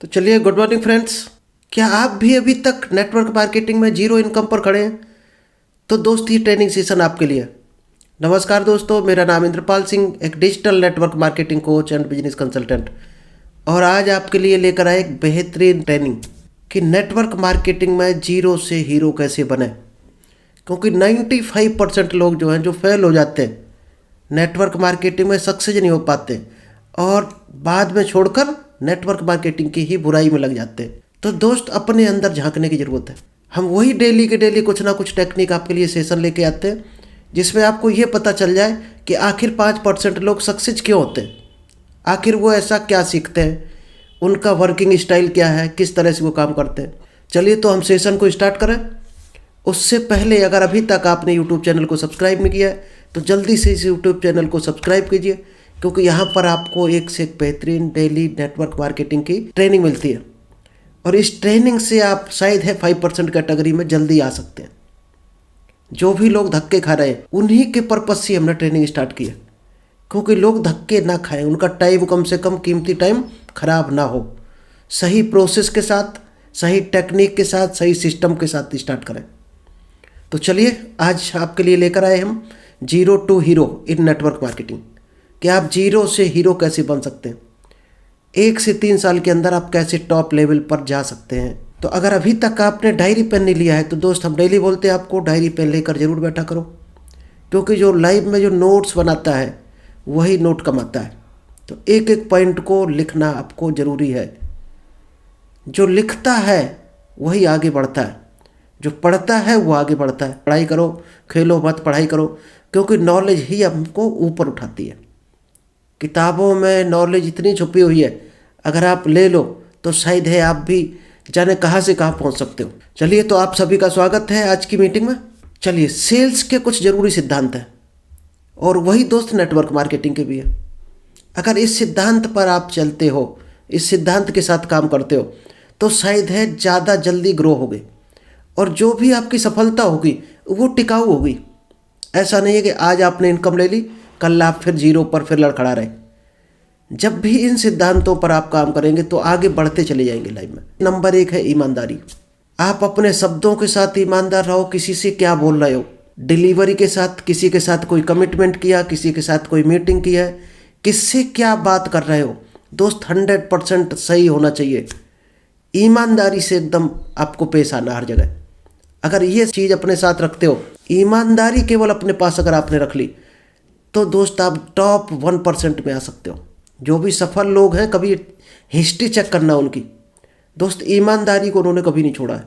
तो चलिए, good morning friends. क्या आप भी अभी तक नेटवर्क मार्केटिंग में जीरो इनकम पर खड़े हैं? तो दोस्त, ये ट्रेनिंग सेशन आपके लिए। नमस्कार दोस्तों, मेरा नाम इंद्रपाल सिंह, एक digital network marketing coach and business consultant. और आज आपके लिए लेकर आए एक बेहतरीन ट्रेनिंग कि नेटवर्क मार्केटिंग में जीरो से हीरो कैसे बने। क्योंकि 95% लोग जो हैं जो फेल हो जाते हैं, नेटवर्क मार्केटिंग में सक्सेस नहीं हो पाते और बाद में छोड़कर नेटवर्क मार्केटिंग की ही बुराई में लग जाते हैं। तो दोस्त, अपने अंदर झांकने की ज़रूरत है। हम वही डेली के डेली कुछ ना कुछ टेक्निक आपके लिए सेशन लेके आते हैं, जिसमें आपको ये पता चल जाए कि आखिर 5% लोग सक्सेस क्यों होते हैं, आखिर वो ऐसा क्या सीखते हैं, उनका वर्किंग स्टाइल क्या है, किस तरह से वो काम करते हैं। चलिए, तो हम सेशन को स्टार्ट करें। उससे पहले अगर अभी तक आपने यूट्यूब चैनल को सब्सक्राइब नहीं किया है तो जल्दी से इस यूट्यूब चैनल को सब्सक्राइब कीजिए, क्योंकि यहाँ पर आपको एक से एक बेहतरीन डेली नेटवर्क मार्केटिंग की ट्रेनिंग मिलती है। और इस ट्रेनिंग से आप शायद है 5% कैटेगरी में जल्दी आ सकते हैं। जो भी लोग धक्के खा रहे हैं, उन्हीं के पर्पज से हमने ट्रेनिंग स्टार्ट की है, क्योंकि लोग धक्के ना खाएं, उनका टाइम कम से कम कीमती टाइम खराब ना हो। सही प्रोसेस के साथ, सही टेक्निक के साथ, सही सिस्टम के साथ स्टार्ट करें। तो चलिए, आज आपके लिए लेकर आए हम zero to hero in network marketing, कि आप जीरो से हीरो कैसे बन सकते हैं। 1 से 3 साल के अंदर आप कैसे टॉप लेवल पर जा सकते हैं। तो अगर अभी तक आपने डायरी पेन नहीं लिया है तो दोस्त, हम डेली बोलते हैं आपको डायरी पेन लेकर जरूर बैठा करो, क्योंकि जो लाइव में जो नोट्स बनाता है वही नोट कमाता है। तो एक एक पॉइंट को लिखना आपको ज़रूरी है। जो लिखता है वही आगे बढ़ता है, जो पढ़ता है वो आगे बढ़ता है। पढ़ाई करो, खेलो मत, पढ़ाई करो, क्योंकि नॉलेज ही हमको ऊपर उठाती है। किताबों में नॉलेज इतनी छुपी हुई है, अगर आप ले लो तो शायद है आप भी जाने कहाँ से कहाँ पहुँच सकते हो। चलिए, तो आप सभी का स्वागत है आज की मीटिंग में। चलिए, सेल्स के कुछ ज़रूरी सिद्धांत हैं और वही दोस्त नेटवर्क मार्केटिंग के भी है। अगर इस सिद्धांत पर आप चलते हो, इस सिद्धांत के साथ काम करते हो, तो शायद है ज़्यादा जल्दी ग्रो होगे और जो भी आपकी सफलता होगी वो टिकाऊ होगी। ऐसा नहीं है कि आज आपने इनकम ले ली, कल आप फिर जीरो पर फिर लड़खड़ा रहे। जब भी इन सिद्धांतों पर आप काम करेंगे तो आगे बढ़ते चले जाएंगे लाइफ में। नंबर 1 है ईमानदारी। आप अपने शब्दों के साथ ईमानदार रहो। किसी से क्या बोल रहे हो, डिलीवरी के साथ, किसी के साथ कोई कमिटमेंट किया, किसी के साथ कोई मीटिंग की है, किससे क्या बात कर रहे हो दोस्त, 100% सही होना चाहिए। ईमानदारी से एकदम आपको पेश आना हर जगह। अगर ये चीज़ अपने साथ रखते हो, ईमानदारी केवल अपने पास अगर आपने रख ली, तो दोस्त आप टॉप 1% में आ सकते हो। जो भी सफल लोग हैं, कभी हिस्ट्री चेक करना उनकी दोस्त, ईमानदारी को उन्होंने कभी नहीं छोड़ा है।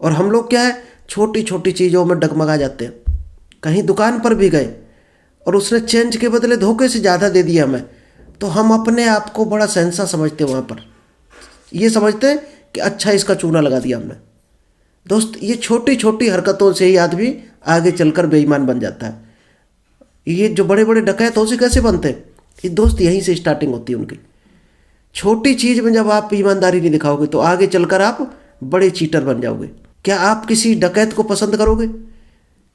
और हम लोग क्या है, छोटी छोटी चीज़ों में डगमगा जाते हैं। कहीं दुकान पर भी गए और उसने चेंज के बदले धोखे से ज़्यादा दे दिया हमें, तो हम अपने आप को बड़ा सहनसा समझते हैं। वहाँ पर ये समझते हैं कि अच्छा, इसका चूना लगा दिया हमने। दोस्त, ये छोटी छोटी हरकतों से ही आदमी आगे चलकर बेईमान बन जाता है। ये जो बड़े बड़े डकैत से कैसे बनते हैं, ये दोस्त यहीं से स्टार्टिंग होती है उनकी। छोटी चीज़ में जब आप ईमानदारी नहीं दिखाओगे तो आगे चलकर आप बड़े चीटर बन जाओगे। क्या आप किसी डकैत को पसंद करोगे,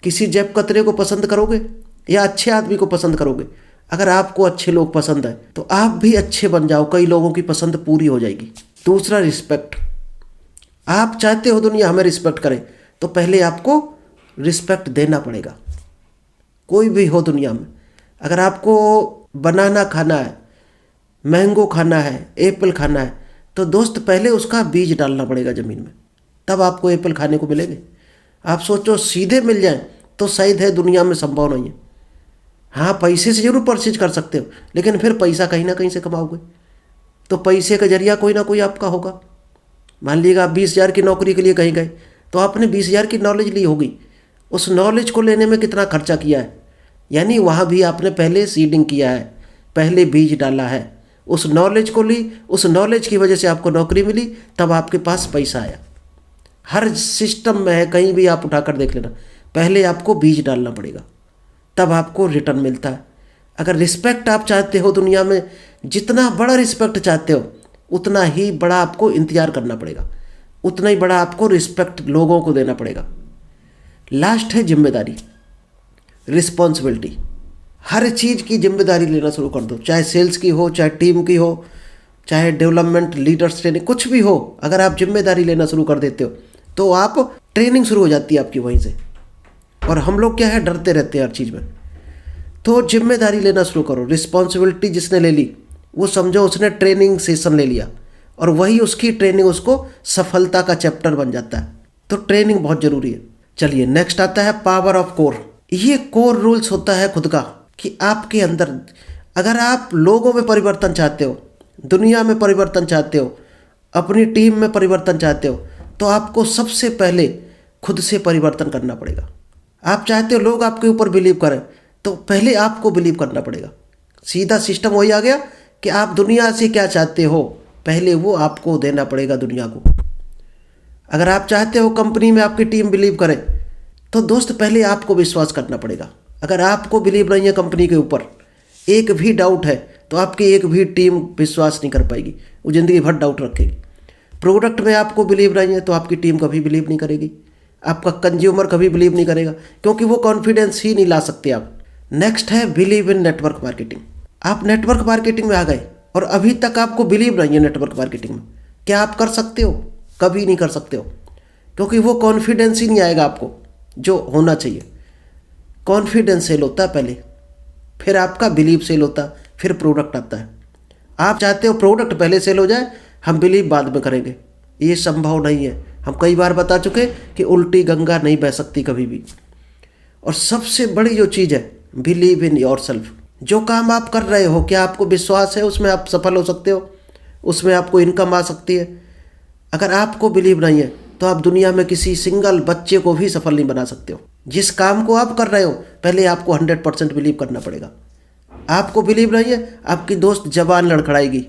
किसी जेब कतरे को पसंद करोगे, या अच्छे आदमी को पसंद करोगे? अगर आपको अच्छे लोग पसंद है तो आप भी अच्छे बन जाओ, कई लोगों की पसंद पूरी हो जाएगी। दूसरा, रिस्पेक्ट। आप चाहते हो दुनिया हमें रिस्पेक्ट करे, तो पहले आपको रिस्पेक्ट देना पड़ेगा। कोई भी हो दुनिया में, अगर आपको बनाना खाना है, मैंगो खाना है, एप्पल खाना है, तो दोस्त पहले उसका बीज डालना पड़ेगा ज़मीन में, तब आपको एप्पल खाने को मिलेंगे। आप सोचो सीधे मिल जाए तो शायद है दुनिया में संभव नहीं है। हाँ, पैसे से जरूर परचेज कर सकते हो, लेकिन फिर पैसा कहीं ना कहीं से कमाओगे, तो पैसे का जरिया कोई ना कोई आपका होगा। मान लीजिएगा आप 20,000 की नौकरी के लिए कहीं गए, तो आपने 20,000 की नॉलेज ली होगी। उस नॉलेज को लेने में कितना खर्चा किया है, यानी वहाँ भी आपने पहले सीडिंग किया है, पहले बीज डाला है, उस नॉलेज को ली, उस नॉलेज की वजह से आपको नौकरी मिली, तब आपके पास पैसा आया। हर सिस्टम में है, कहीं भी आप उठाकर देख लेना, पहले आपको बीज डालना पड़ेगा, तब आपको रिटर्न मिलता है। अगर रिस्पेक्ट आप चाहते हो दुनिया में, जितना बड़ा रिस्पेक्ट चाहते हो, उतना ही बड़ा आपको इंतजार करना पड़ेगा, उतना ही बड़ा आपको रिस्पेक्ट लोगों को देना पड़ेगा। लास्ट है जिम्मेदारी, रिस्पॉन्सिबिलिटी। हर चीज़ की जिम्मेदारी लेना शुरू कर दो, चाहे सेल्स की हो, चाहे टीम की हो, चाहे डेवलपमेंट, लीडर्स ट्रेनिंग, कुछ भी हो, अगर आप जिम्मेदारी लेना शुरू कर देते हो तो आप ट्रेनिंग शुरू हो जाती है आपकी वहीं से। और हम लोग क्या है, डरते रहते हैं हर चीज़ में। तो जिम्मेदारी लेना शुरू करो। रिस्पॉन्सिबिलिटी जिसने ले ली वो समझो उसने ट्रेनिंग सेशन ले लिया, और वही उसकी ट्रेनिंग उसको सफलता का चैप्टर बन जाता है। तो ट्रेनिंग बहुत ज़रूरी है। चलिए नेक्स्ट आता है पावर ऑफ कोर। ये कोर रूल्स होता है खुद का, कि आपके अंदर अगर आप लोगों में परिवर्तन चाहते हो, दुनिया में परिवर्तन चाहते हो, अपनी टीम में परिवर्तन चाहते हो, तो आपको सबसे पहले खुद से परिवर्तन करना पड़ेगा। आप चाहते हो लोग आपके ऊपर बिलीव करें, तो पहले आपको बिलीव करना पड़ेगा। सीधा सिस्टम वही आ गया कि आप दुनिया से क्या चाहते हो, पहले वो आपको देना पड़ेगा दुनिया को। अगर आप चाहते हो कंपनी में आपकी टीम बिलीव करे, तो दोस्त पहले आपको विश्वास करना पड़ेगा। अगर आपको बिलीव नहीं है कंपनी के ऊपर, एक भी डाउट है, तो आपकी एक भी टीम विश्वास नहीं कर पाएगी, वो ज़िंदगी भर डाउट रखेगी। प्रोडक्ट में आपको बिलीव नहीं है तो आपकी टीम कभी बिलीव नहीं करेगी, आपका कंज्यूमर कभी बिलीव नहीं करेगा, क्योंकि वो कॉन्फिडेंस ही नहीं ला सकते आप। नेक्स्ट है बिलीव इन नेटवर्क मार्केटिंग। आप नेटवर्क मार्केटिंग में आ गए और अभी तक आपको बिलीव नहीं है नेटवर्क मार्केटिंग में, क्या आप कर सकते हो? कभी नहीं कर सकते हो, क्योंकि वो कॉन्फिडेंस ही नहीं आएगा आपको जो होना चाहिए। कॉन्फिडेंस सेल होता है पहले, फिर आपका बिलीव सेल होता है, फिर प्रोडक्ट आता है। आप चाहते हो प्रोडक्ट पहले सेल हो जाए, हम बिलीव बाद में करेंगे, ये संभव नहीं है। हम कई बार बता चुके कि उल्टी गंगा नहीं बह सकती कभी भी। और सबसे बड़ी जो चीज़ है, बिलीव इन योरसेल्फ। जो काम आप कर रहे हो, क्या आपको विश्वास है उसमें आप सफल हो सकते हो, उसमें आपको इनकम आ सकती है? अगर आपको बिलीव नहीं है तो आप दुनिया में किसी सिंगल बच्चे को भी सफल नहीं बना सकते हो। जिस काम को आप कर रहे हो, पहले आपको 100% बिलीव करना पड़ेगा। आपको बिलीव नहीं है, आपकी दोस्त जबान लड़खड़ाएगी।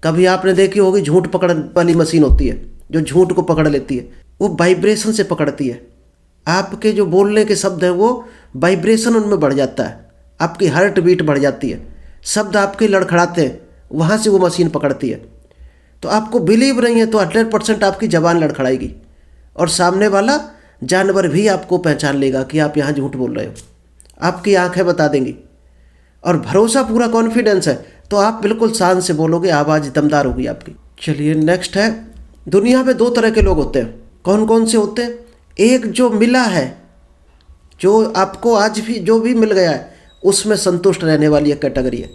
कभी आपने देखी होगी झूठ पकड़ वाली मशीन होती है, जो झूठ को पकड़ लेती है, वो वाइब्रेशन से पकड़ती है। आपके जो बोलने के शब्द हैं वो वाइब्रेशन उनमें बढ़ जाता है, आपकी हार्ट बीट बढ़ जाती है, शब्द आपके लड़खड़ाते हैं, वहाँ से वो मशीन पकड़ती है। तो आपको बिलीव नहीं है तो 100% आपकी जबान लड़खड़ाएगी, और सामने वाला जानवर भी आपको पहचान लेगा कि आप यहाँ झूठ बोल रहे हो। आपकी आंखें बता देंगी। और भरोसा, पूरा कॉन्फिडेंस है, तो आप बिल्कुल शान से बोलोगे, आवाज़ दमदार होगी आपकी। चलिए नेक्स्ट है, दुनिया में 2 तरह के लोग होते हैं। कौन कौन से होते हैं? एक जो मिला है, जो आपको आज भी जो भी मिल गया है उसमें संतुष्ट रहने वाली एक कैटेगरी है,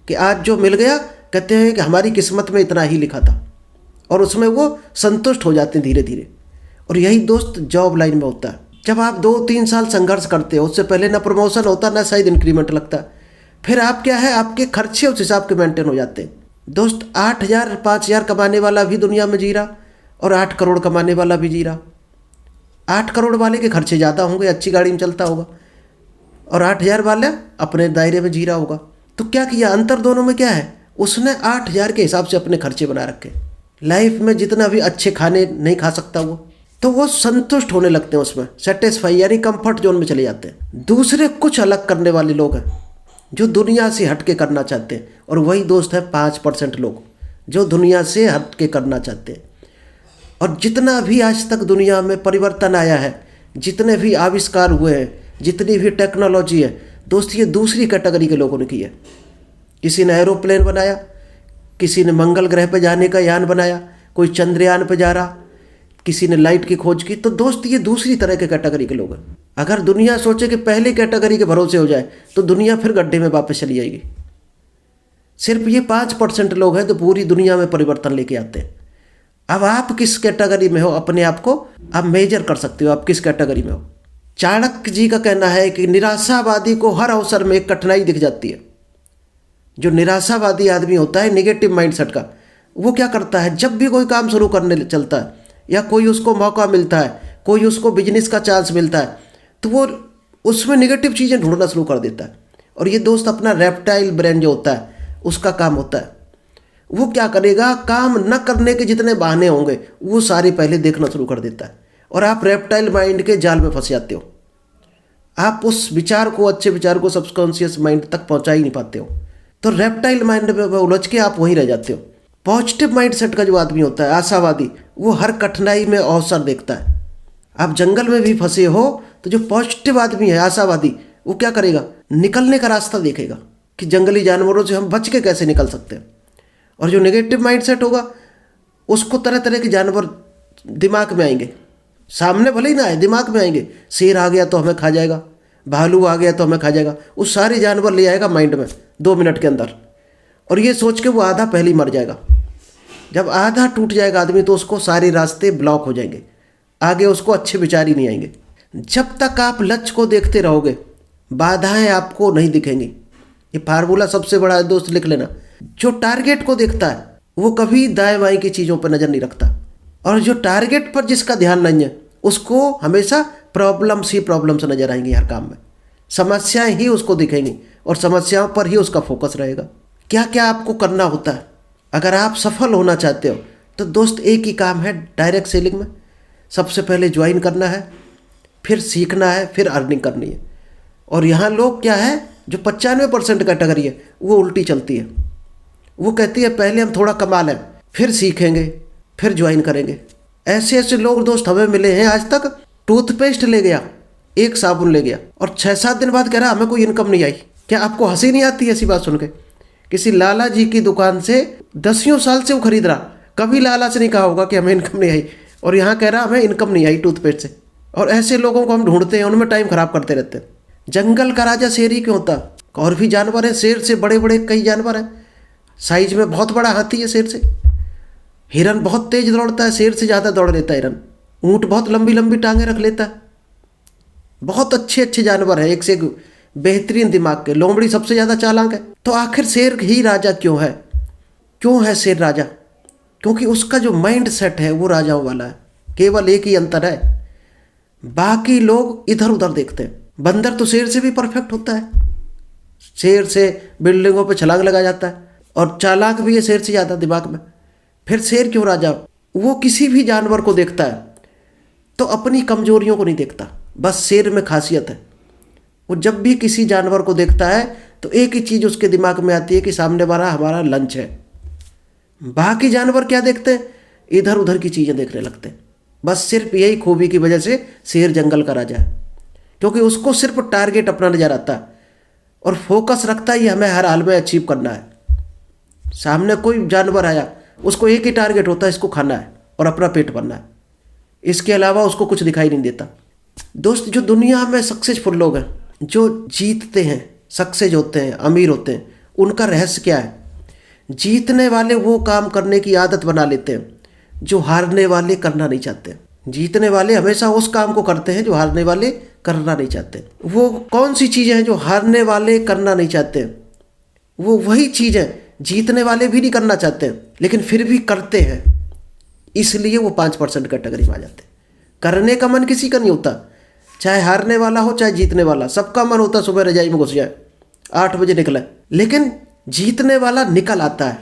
कि आज जो मिल गया कहते हैं कि हमारी किस्मत में इतना ही लिखा था, और उसमें वो संतुष्ट हो जाते हैं धीरे धीरे। और यही दोस्त जॉब लाइन में होता है। जब आप 2-3 साल संघर्ष करते हो, उससे पहले ना प्रमोशन होता ना शायद इंक्रीमेंट लगता, फिर आप क्या है, आपके खर्चे उस हिसाब के मेंटेन हो जाते हैं। दोस्त 8,000 5,000 कमाने वाला भी दुनिया में जी रहा, और 8 करोड़ कमाने वाला भी जी रहा। 8 करोड़ वाले के खर्चे ज़्यादा होंगे, अच्छी गाड़ी में चलता होगा, और 8,000 वाला अपने दायरे में जी रहा होगा। तो क्या किया, अंतर दोनों में क्या है? उसने 8,000 के हिसाब से अपने खर्चे बना रखे। लाइफ में जितना भी अच्छे खाने नहीं खा सकता वो, तो वो संतुष्ट होने लगते हैं, उसमें सेटिस्फाई यानी कंफर्ट जोन में चले जाते हैं। दूसरे कुछ अलग करने वाले लोग हैं जो दुनिया से हट के करना चाहते हैं, और वही दोस्त है 5% लोग जो दुनिया से हट के करना चाहते हैं। और जितना भी आज तक दुनिया में परिवर्तन आया है, जितने भी आविष्कार हुए हैं, जितनी भी टेक्नोलॉजी है, दोस्त ये दूसरी कैटेगरी के लोगों ने की है। किसी ने एरोप्लेन बनाया, किसी ने मंगल ग्रह पर जाने का यान बनाया, कोई चंद्रयान पर जा रहा, किसी ने लाइट की खोज की। तो दोस्त ये दूसरी तरह के कैटेगरी के लोग हैं। अगर दुनिया सोचे कि पहली कैटेगरी के भरोसे हो जाए तो दुनिया फिर गड्ढे में वापस चली जाएगी। सिर्फ ये 5% लोग हैं तो पूरी दुनिया में परिवर्तन लेके आते हैं। अब आप किस कैटेगरी में हो, अपने आप को आप मेजर कर सकते हो, आप किस कैटेगरी में हो। चाणक्य जी का कहना है कि निराशावादी को हर अवसर में एक कठिनाई दिख जाती है। जो निराशावादी आदमी होता है, नेगेटिव माइंडसेट का, वो क्या करता है, जब भी कोई काम शुरू करने चलता है या कोई उसको मौका मिलता है, कोई उसको बिजनेस का चांस मिलता है, तो वो उसमें नेगेटिव चीज़ें ढूंढना शुरू कर देता है। और ये दोस्त अपना रेप्टाइल ब्रेन जो होता है उसका काम होता है, वो क्या करेगा, काम न करने के जितने बहाने होंगे वो सारे पहले देखना शुरू कर देता है, और आप रेप्टाइल माइंड के जाल में फंस जाते हो। आप उस विचार को, अच्छे विचार को सबकॉन्शियस माइंड तक पहुंचा ही नहीं पाते हो, तो रेप्टाइल माइंड में उलझ के आप वहीं रह जाते हो। पॉजिटिव माइंडसेट का जो आदमी होता है, आशावादी, वो हर कठिनाई में अवसर देखता है। आप जंगल में भी फंसे हो तो जो पॉजिटिव आदमी है, आशावादी, वो क्या करेगा, निकलने का रास्ता देखेगा कि जंगली जानवरों से हम बच के कैसे निकल सकते हैं। और जो नेगेटिव माइंडसेट होगा उसको तरह तरह के जानवर दिमाग में आएंगे, सामने भले ही ना आए, दिमाग में आएंगे। शेर आ गया तो हमें खा जाएगा, भालू आ गया तो हमें खा जाएगा, वो सारे जानवर ले आएगा माइंड में 2 मिनट के अंदर, और ये सोच के वो आधा पहले ही मर जाएगा। जब आधा टूट जाएगा आदमी तो उसको सारे रास्ते ब्लॉक हो जाएंगे, आगे उसको अच्छे विचार ही नहीं आएंगे। जब तक आप लक्ष्य को देखते रहोगे बाधाएं आपको नहीं दिखेंगी। ये फार्मूला सबसे बड़ा है दोस्त, लिख लेना। जो टारगेट को देखता है वो कभी दाएं बाएं की चीज़ों पर नज़र नहीं रखता, और जो टारगेट पर जिसका ध्यान नहीं है उसको हमेशा प्रॉब्लम्स ही प्रॉब्लम्स नजर आएंगी। हर काम में समस्याएं ही उसको दिखेंगी और समस्याओं पर ही उसका फोकस रहेगा। क्या क्या आपको करना होता है अगर आप सफल होना चाहते हो? तो दोस्त एक ही काम है डायरेक्ट सेलिंग में। सबसे पहले ज्वाइन करना है, फिर सीखना है, फिर अर्निंग करनी है। और यहाँ लोग क्या है, जो 95% कैटेगरी है वो उल्टी चलती है। वो कहती है पहले हम थोड़ा कमा लें, फिर सीखेंगे, फिर ज्वाइन करेंगे। ऐसे ऐसे लोग दोस्त हमें मिले हैं। आज तक टूथपेस्ट ले गया, एक साबुन ले गया, और 6-7 दिन बाद कह रहा हमें कोई इनकम नहीं आई। क्या आपको हंसी नहीं आती ऐसी बात सुन के? किसी लाला जी की दुकान से 10 साल से वो खरीद रहा, कभी लाला से नहीं कहा होगा कि हमें इनकम नहीं आई, और यहाँ कह रहा हमें इनकम नहीं आई टूथपेस्ट से। और ऐसे लोगों को हम ढूंढते हैं, उनमें टाइम खराब करते रहते हैं। जंगल का राजा शेर ही क्यों होता? और भी जानवर हैं, शेर से बड़े बड़े कई जानवर हैं। साइज में बहुत बड़ा हाथी है शेर से। हिरन बहुत तेज दौड़ता है, शेर से ज़्यादा दौड़ लेता है हिरन। ऊँट बहुत लंबी लंबी टांगें रख लेता है। बहुत अच्छे अच्छे जानवर हैं, एक से एक बेहतरीन दिमाग के। लोमड़ी सबसे ज़्यादा चालाक है। तो आखिर शेर ही राजा क्यों है? क्यों है शेर राजा? क्योंकि उसका जो माइंड सेट है वो राजाओं वाला है। केवल एक ही अंतर है, बाकी लोग इधर उधर देखते हैं। बंदर तो शेर से भी परफेक्ट होता है, शेर से बिल्डिंगों पे छलांग लगा जाता है, और चालाक भी है शेर से ज़्यादा दिमाग में। फिर शेर क्यों राजा? वो किसी भी जानवर को देखता है तो अपनी कमजोरियों को नहीं देखता। बस शेर में खासियत है, वो जब भी किसी जानवर को देखता है तो एक ही चीज़ उसके दिमाग में आती है कि सामने वाला हमारा लंच है। बाकी जानवर क्या देखते हैं? इधर उधर की चीज़ें देखने लगते हैं। बस सिर्फ यही खूबी की वजह से शेर जंगल का राजा है, क्योंकि उसको सिर्फ टारगेट अपना नजर आता है और फोकस रखता है ये हमें हर हाल में अचीव करना है। सामने कोई जानवर आया, उसको एक ही टारगेट होता है, इसको खाना है और अपना पेट भरना है। इसके अलावा उसको कुछ दिखाई नहीं देता। दोस्त, जो दुनिया में सक्सेसफुल लोग हैं, जो जीतते हैं, सक्सेस होते हैं, अमीर होते हैं, उनका रहस्य क्या है? जीतने वाले वो काम करने की आदत बना लेते हैं जो हारने वाले करना नहीं चाहते। जीतने वाले हमेशा उस काम को करते हैं जो हारने वाले करना नहीं चाहते। वो कौन सी चीज़ें हैं जो हारने वाले करना नहीं चाहते? वो वही चीज़ें जीतने वाले भी नहीं करना चाहते लेकिन फिर भी करते हैं, इसलिए वो 5% कैटेगरी में आ जाते हैं। करने का मन किसी का नहीं होता, चाहे हारने वाला हो चाहे जीतने वाला, सबका मन होता सुबह रजाई में घुस जाए, 8 बजे निकले। लेकिन जीतने वाला निकल आता है,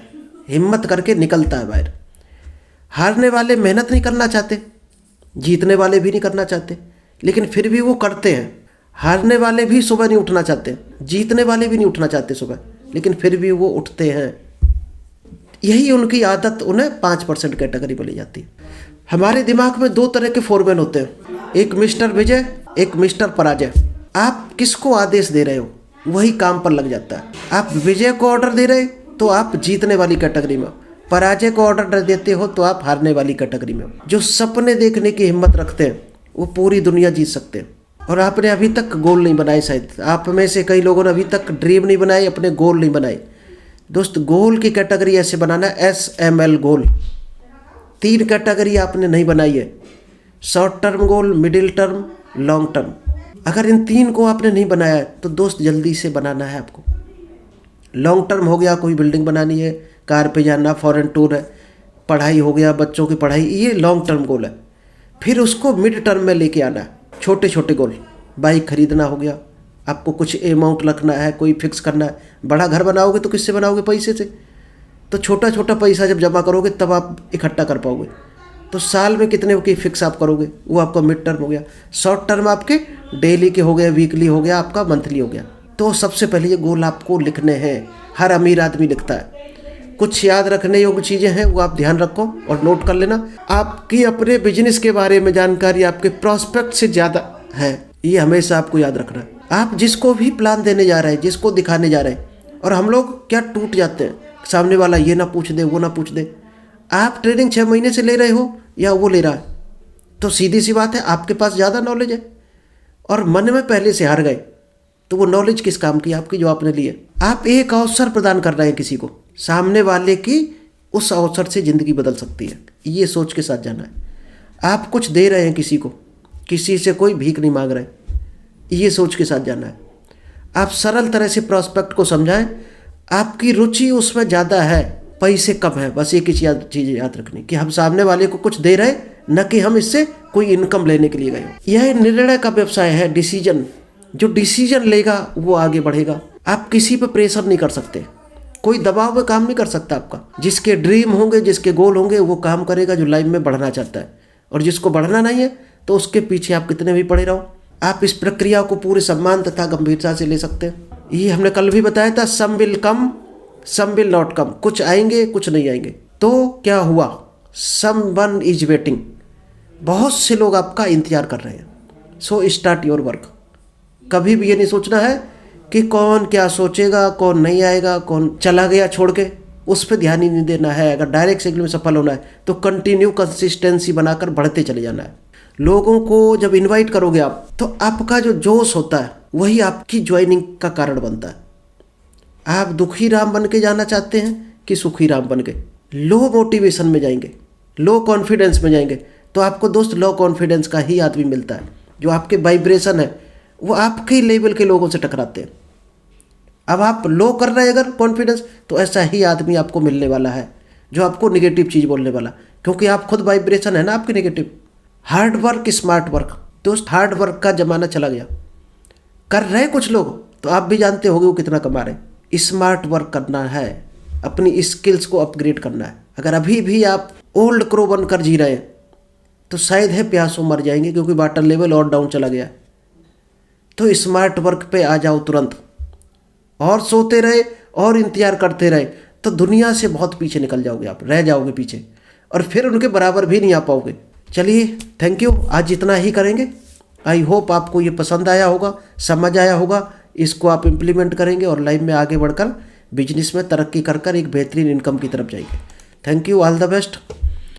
हिम्मत करके निकलता है बाहर। हारने वाले मेहनत नहीं करना चाहते, जीतने वाले भी नहीं करना चाहते, लेकिन फिर भी वो करते हैं। हारने वाले भी सुबह नहीं उठना चाहते, जीतने वाले भी नहीं उठना चाहते सुबह, लेकिन फिर भी वो उठते हैं। यही उनकी आदत उन्हें 5% कैटेगरी में ले जाती है। हमारे दिमाग में 2 तरह के फोरमैन होते हैं, एक मिस्टर विजय, एक मिस्टर पराजय। आप किसको आदेश दे रहे हो वही काम पर लग जाता है। आप विजय को ऑर्डर दे रहे तो आप जीतने वाली कैटेगरी में हो, पराजय को ऑर्डर देते हो तो आप हारने वाली कैटेगरी में हो। जो सपने देखने की हिम्मत रखते हैं वो पूरी दुनिया जीत सकते हैं। और आपने अभी तक गोल नहीं बनाए, शायद आप में से कई लोगों ने अभी तक ड्रीम नहीं बनाए, अपने गोल नहीं बनाए। दोस्त, गोल की कैटेगरी ऐसे बनाना है, SML गोल। 3 कैटेगरी आपने नहीं बनाई है, short term goal, middle term, long term. अगर इन 3 को आपने नहीं बनाया है तो दोस्त जल्दी से बनाना है आपको। लॉन्ग टर्म हो गया, कोई बिल्डिंग बनानी है, कार पे जाना, फॉरेन टूर है, पढ़ाई हो गया, बच्चों की पढ़ाई, ये लॉन्ग टर्म गोल है। फिर उसको मिड टर्म में लेके आना है, छोटे छोटे गोल। बाइक खरीदना हो गया, आपको कुछ अमाउंट रखना है, कोई फिक्स करना है। बड़ा घर बनाओगे तो किससे बनाओगे? पैसे से। तो छोटा छोटा पैसा जब जमा करोगे तब आप इकट्ठा कर पाओगे। तो साल में कितने की फिक्स आप करोगे, वो आपका मिड टर्म हो गया। शॉर्ट टर्म आपके डेली के हो गए, वीकली हो गया, आपका मंथली हो गया। तो सबसे पहले ये गोल आपको लिखने हैं। हर अमीर आदमी लिखता है। कुछ याद रखने योग्य चीज़ें हैं वो आप ध्यान रखो और नोट कर लेना। आपकी अपने बिजनेस के बारे में जानकारी आपके प्रॉस्पेक्ट से ज़्यादा है, ये हमेशा आपको याद रखना है। आप जिसको भी प्लान देने जा रहे हैं, जिसको दिखाने जा रहे हैं, और हम लोग क्या टूट जाते हैं, सामने वाला ये ना पूछ दे, वो ना पूछ दे। आप ट्रेनिंग 6 महीने से ले रहे हो या वो ले रहा है, तो सीधी सी बात है आपके पास ज़्यादा नॉलेज है और मन में पहले से हार गए, तो वो नॉलेज किस काम की आपकी जो आपने ली है। आप एक अवसर प्रदान कर रहे हैं किसी को, सामने वाले की उस अवसर से ज़िंदगी बदल सकती है, ये सोच के साथ जाना है। आप कुछ दे रहे हैं किसी को, किसी से कोई भीख नहीं मांग रहे, ये सोच के साथ जाना है। आप सरल तरह से प्रॉस्पेक्ट को समझाएं, आपकी रुचि उसमें ज़्यादा है, पैसे कम है। बस एक ही चीज़ याद रखनी कि हम सामने वाले को कुछ दे रहे हैं, न कि हम इससे कोई इनकम लेने के लिए गए। यह निर्णय का व्यवसाय है, डिसीजन। जो डिसीजन लेगा वो आगे बढ़ेगा। आप किसी पर प्रेशर नहीं कर सकते, कोई दबाव में काम नहीं कर सकता आपका। जिसके ड्रीम होंगे, जिसके गोल होंगे, वो काम करेगा जो लाइफ में बढ़ना चाहता है, और जिसको बढ़ना नहीं है तो उसके पीछे आप कितने भी पड़े रहो। आप इस प्रक्रिया को पूरे सम्मान तथा गंभीरता से ले सकते हैं। ये हमने कल भी बताया था, some will come, some will not come. कुछ आएंगे, कुछ नहीं आएंगे। तो क्या हुआ, समवन इज वेटिंग। बहुत से लोग आपका इंतजार कर रहे हैं। So start your work. कभी भी ये नहीं सोचना है कि कौन क्या सोचेगा, कौन नहीं आएगा, कौन चला गया छोड़ के, उस पर ध्यान ही नहीं देना है। अगर डायरेक्ट सेगमेंट में सफल होना है तो कंटिन्यू कंसिस्टेंसी बनाकर बढ़ते चले जाना है। लोगों को जब इनवाइट करोगे आप, तो आपका जो जोश होता है वही आपकी ज्वाइनिंग का कारण बनता है। आप दुखी राम बन के जाना चाहते हैं कि सुखी राम बन के? लो मोटिवेशन में जाएंगे, लो कॉन्फिडेंस में जाएंगे, तो आपको दोस्त लो कॉन्फिडेंस का ही आदमी मिलता है। जो आपके वाइब्रेशन है वो आपके लेवल के लोगों से टकराते हैं। अब आप लो कर रहे हैं अगर कॉन्फिडेंस, तो ऐसा ही आदमी आपको मिलने वाला है जो आपको नेगेटिव चीज़ बोलने वाला, क्योंकि आप खुद वाइब्रेशन है ना आपकी negative. Hard work, smart work. दोस्त, हार्ड वर्क का ज़माना चला गया। कर रहे हैं कुछ लोग, तो आप भी जानते होंगे वो कितना कमा रहे हैं। स्मार्ट वर्क करना है, अपनी स्किल्स को अपग्रेड करना है। अगर अभी भी आप ओल्ड क्रो बनकर जी रहे हैं तो शायद है प्यासों मर जाएंगे, क्योंकि वाटर लेवल और डाउन चला गया। तो स्मार्ट वर्क पे आ जाओ तुरंत। और सोते रहे और इंतजार करते रहे तो दुनिया से बहुत पीछे निकल जाओगे, आप रह जाओगे पीछे, और फिर उनके बराबर भी नहीं आ पाओगे। चलिए, थैंक यू। आज इतना ही करेंगे। आई होप आपको ये पसंद आया होगा, समझ आया होगा। इसको आप इम्प्लीमेंट करेंगे और लाइफ में आगे बढ़कर बिजनेस में तरक्की कर एक बेहतरीन इनकम की तरफ जाएंगे। Thank you, all the best.